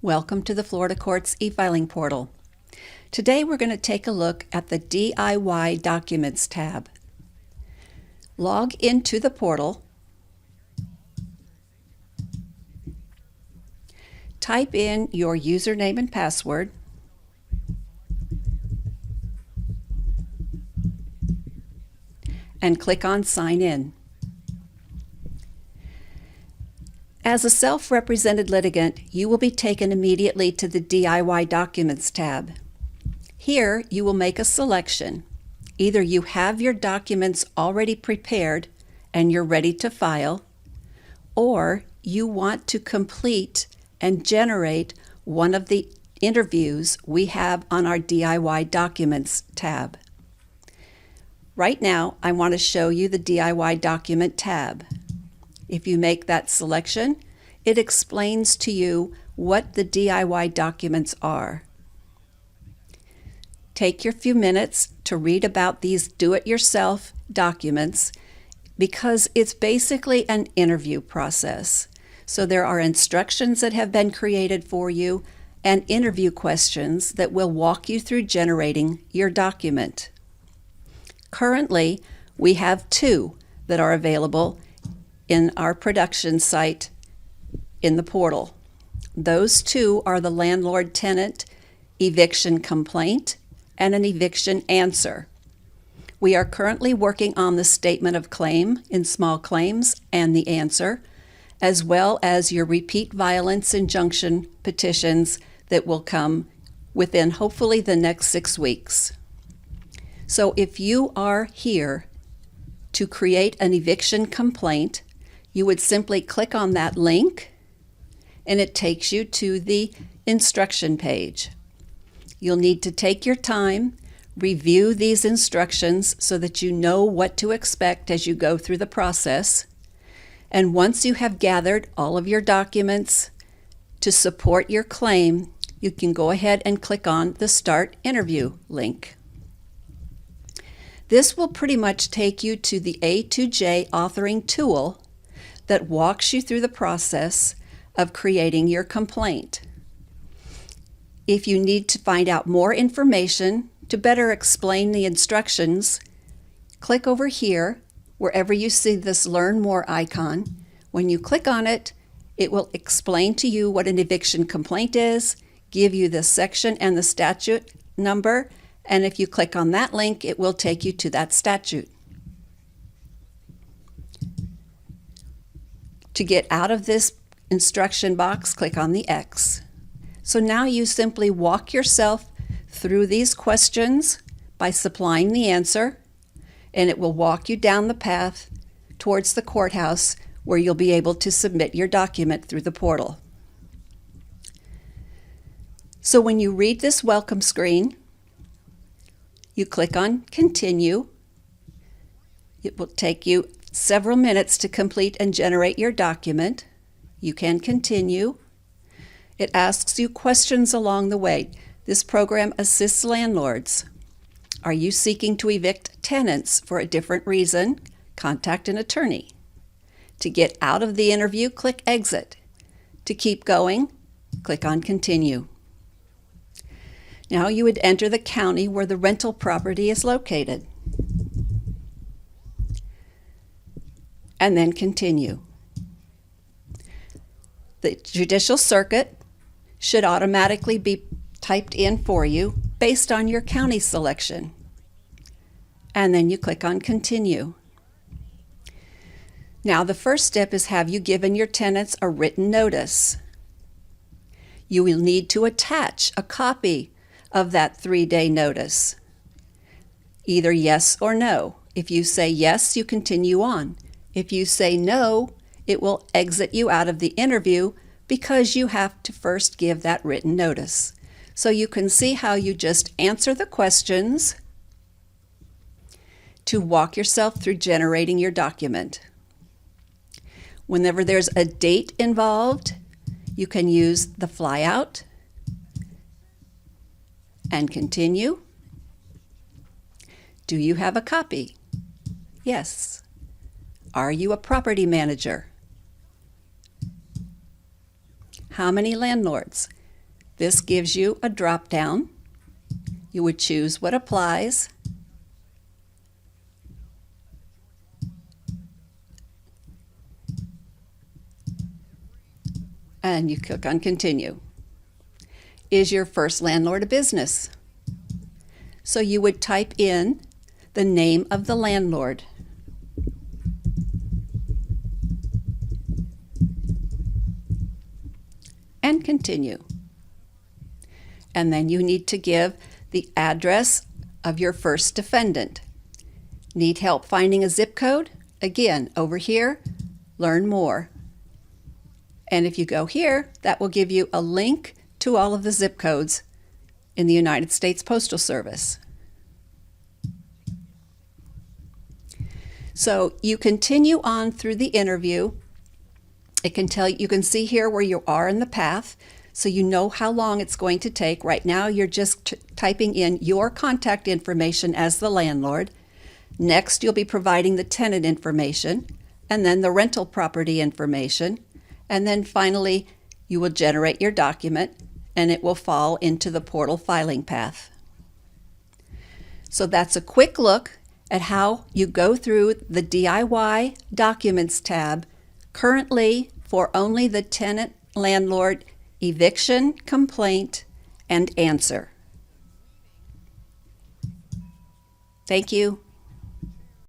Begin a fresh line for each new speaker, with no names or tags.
Welcome to the Florida Courts e-filing portal. Today we're going to take a look at the DIY Documents tab. Log into the portal, type in your username and password, and click on Sign In. As a self-represented litigant, you will be taken immediately to the DIY Documents tab. Here, you will make a selection. Either you have your documents already prepared and you're ready to file, or you want to complete and generate one of the interviews we have on our DIY Documents tab. Right now, I want to show you the DIY Document tab. If you make that selection, it explains to you what the DIY documents are. Take your few minutes to read about these do-it-yourself documents because it's basically an interview process. So there are instructions that have been created for you and interview questions that will walk you through generating your document. Currently, we have two that are available in our production site in the portal. Those two are the landlord-tenant eviction complaint and an eviction answer. We are currently working on the statement of claim in small claims and the answer, as well as your repeat violence injunction petitions that will come within hopefully the next 6 weeks. So if you are here to create an eviction complaint, you would simply click on that link and it takes you to the instruction page. You'll need to take your time, review these instructions so that you know what to expect as you go through the process. And once you have gathered all of your documents to support your claim, you can go ahead and click on the Start Interview link. This will pretty much take you to the A to J authoring tool that walks you through the process of creating your complaint. If you need to find out more information to better explain the instructions, click over here wherever you see this Learn More icon. When you click on it, it will explain to you what an eviction complaint is, give you the section and the statute number, and if you click on that link, it will take you to that statute. To get out of this instruction box, click on the X. So now you simply walk yourself through these questions by supplying the answer, and it will walk you down the path towards the courthouse where you'll be able to submit your document through the portal. So when you read this welcome screen, you click on Continue. It will take you several minutes to complete and generate your document. You can continue. It asks you questions along the way. This program assists landlords. Are you seeking to evict tenants for a different reason? Contact an attorney. To get out of the interview, click Exit. To keep going, click on Continue. Now you would enter the county where the rental property is located. And then continue. The judicial circuit should automatically be typed in for you based on your county selection. And then you click on Continue. Now the first step is, have you given your tenants a written notice? You will need to attach a copy of that 3-day notice. Either yes or no. If you say yes, you continue on. If you say no, it will exit you out of the interview because you have to first give that written notice. So you can see how you just answer the questions to walk yourself through generating your document. Whenever there's a date involved, you can use the flyout and continue. Do you have a copy? Yes. Are you a property manager? How many landlords? This gives you a drop-down. You would choose what applies. And you click on Continue. Is your first landlord a business? So you would type in the name of the landlord. And continue. And then you need to give the address of your first defendant. Need help finding a zip code? Again, over here, learn more. And if you go here, that will give you a link to all of the zip codes in the United States Postal Service. So you continue on through the interview. It can tell you can see here where you are in the path, so you know how long it's going to take. Right now you're just typing in your contact information as the landlord. Next you'll be providing the tenant information, and then the rental property information, and then finally you will generate your document and it will fall into the portal filing path. So that's a quick look at how you go through the DIY Documents tab currently for only the tenant landlord eviction, complaint, and answer. Thank you.